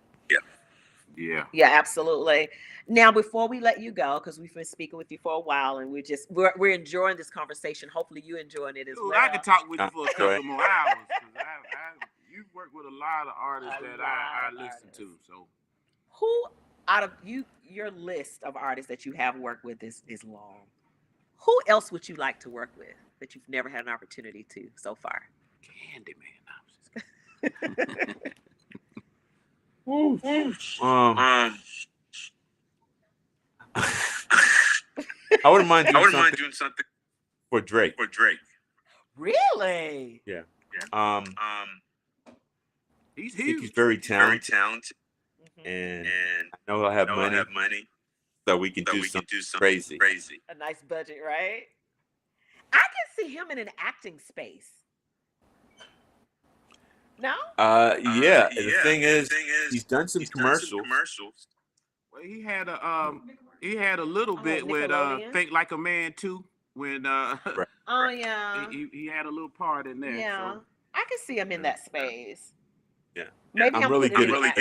S2: Yeah.
S1: Yeah, absolutely. Now, before we let you go, because we've been speaking with you for a while, and we're enjoying this conversation. Hopefully, you enjoying it as well.
S2: I can talk with you for a couple more hours. You work with a lot of artists that I listen to. So,
S1: who out of your list of artists that you have worked with is long? Who else would you like to work with that you've never had an opportunity to so far?
S2: Candyman.
S3: I wouldn't mind doing something for Drake.
S1: Really?
S3: Yeah.
S2: He's
S3: I think
S2: huge.
S3: he's very talented. And I know he'll have money. So we can do something crazy.
S1: A nice budget, right? I can see him in an acting space. No?
S3: Yeah. The thing is, he's done some commercials.
S2: Well, he had a little bit with Think Like a Man too. When
S3: Right.
S1: Oh yeah.
S2: he had a little part in there.
S1: Yeah.
S2: So.
S1: I can see him in that space.
S3: Yeah.
S1: Maybe
S3: I'm really good at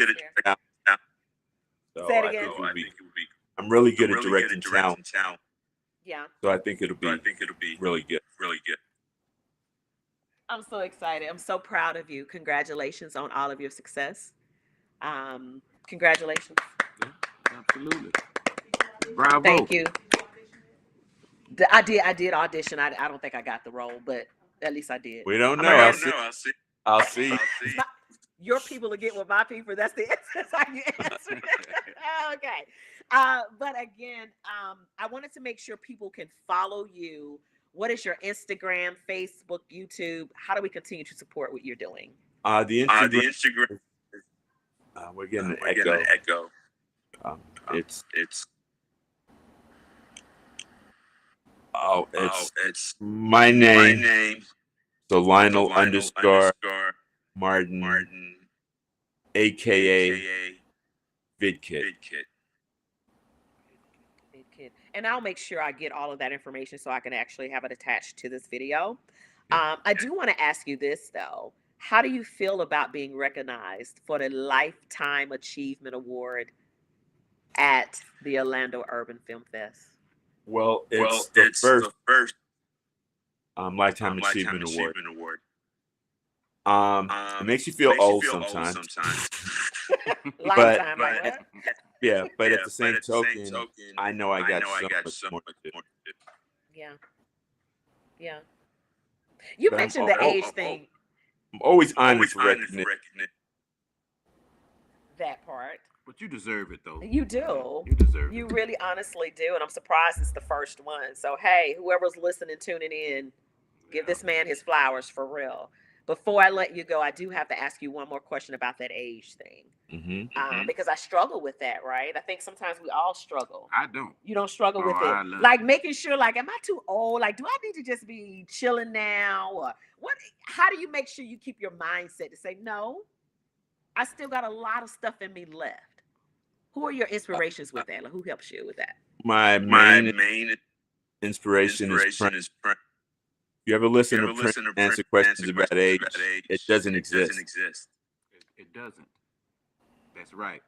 S1: Say it again.
S3: I'm really good at directing talent.
S1: Yeah.
S3: So I think it'll be really good.
S1: I'm so excited. I'm so proud of you. Congratulations on all of your success. Congratulations.
S2: Yeah, absolutely. Bravo.
S1: Thank you. I did audition. I don't think I got the role, but at least I did.
S3: We don't know. I'll see.
S1: Your people will get with my people. That's the answer. Okay. But again, I wanted to make sure people can follow you. What is your Instagram, Facebook, YouTube? How do we continue to support what you're doing?
S3: The Instagram. We're getting an echo. It's my name. So Lionel _ Martin, aka VidKid.
S1: And I'll make sure I get all of that information so I can actually have it attached to this video. I do want to ask you this though. How do you feel about being recognized for the Lifetime Achievement Award at the Orlando Urban Film Fest?
S3: Well, it's the first Lifetime Achievement Award. It makes you feel old sometimes.
S1: Lifetime,
S3: yeah, but at the same token, I know I got so much more to do.
S1: Yeah. You mentioned the age thing.
S3: I'm always honored for recognition.
S1: That part.
S2: But you deserve it though.
S1: You do.
S2: You deserve it.
S1: You really honestly do. And I'm surprised it's the first one. So hey, whoever's listening, tuning in, give this man his flowers for real. before I let you go, I do have to ask you one more question about that age thing. Because I struggle with that, right? I think sometimes we all struggle.
S2: I don't.
S1: You don't struggle with
S2: I
S1: it?
S2: love
S1: Like
S2: it.
S1: making sure, like, am I too old? Like, do I need to just be chilling now? Or what? How do you make sure you keep your mindset to say, no, I still got a lot of stuff in me left? Who are your inspirations with that? Like, who helps you with that?
S3: My main inspiration is Prince. If you ever listen to Prince answer questions about age, it doesn't exist.
S2: It doesn't. That's right.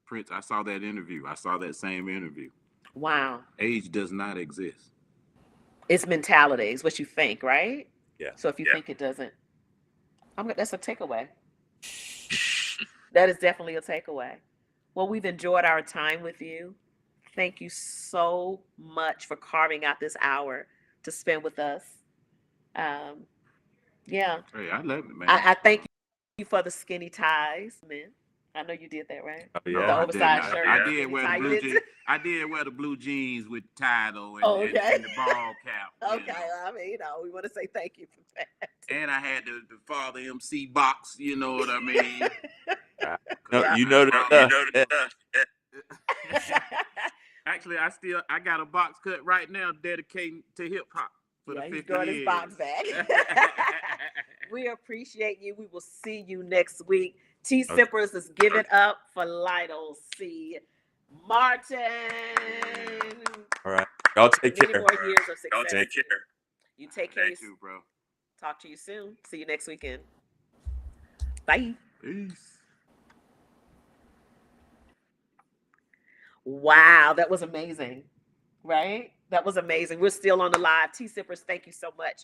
S2: Prince, I saw that interview. I saw that same interview.
S1: Wow.
S2: Age does not exist.
S1: It's mentality. It's what you think, right?
S3: Yeah.
S1: So if you think it doesn't, that's a takeaway. That is definitely a takeaway. Well, we've enjoyed our time with you. Thank you so much for carving out this hour to spend with us. Yeah.
S2: Hey, I love it, man.
S1: I thank you for the skinny ties, man. I know you did that, right?
S3: Oh,
S2: No,
S3: yeah.
S1: The
S2: I
S1: oversized
S2: didn't.
S1: shirt.
S2: I
S1: and
S2: did
S1: skinny
S2: wear the
S1: tie.
S2: blue
S1: You did
S2: jeans.
S1: too?
S2: I did wear the blue jeans with tie though, and,
S1: Oh, okay.
S2: and the ball cap.
S1: Okay, I mean, we want to say thank you for that.
S2: And I had the Father MC box. You know what I mean?
S3: No,
S1: Yeah.
S3: you know the
S2: Actually, I got a box cut right now dedicated to hip hop for the 50
S1: he's got
S2: years.
S1: his box back. We appreciate you. We will see you next week. T Sippers is giving up for Lionel C. Martin.
S3: All right. Y'all take
S1: Many
S3: care.
S1: more years of success.
S3: Y'all take care.
S1: You take care.
S2: You too, bro.
S1: Talk to you soon. See you next weekend. Bye.
S2: Peace.
S1: Wow, that was amazing. Right? That was amazing. We're still on the live. T Sippers, thank you so much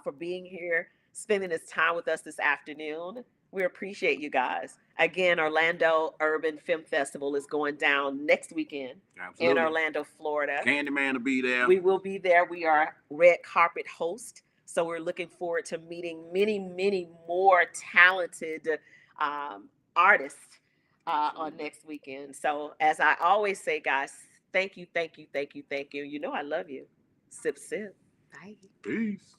S1: for being here, spending this time with us this afternoon. We appreciate you guys. Again, Orlando Urban Film Festival is going down next weekend.
S2: Absolutely.
S1: In Orlando, Florida.
S2: Candyman will be there.
S1: We will be there. We are red carpet host. So we're looking forward to meeting many, many more talented artists on next weekend. So as I always say, guys, thank you, thank you, thank you, thank you. You know I love you. Sip, sip. Bye.
S2: Peace.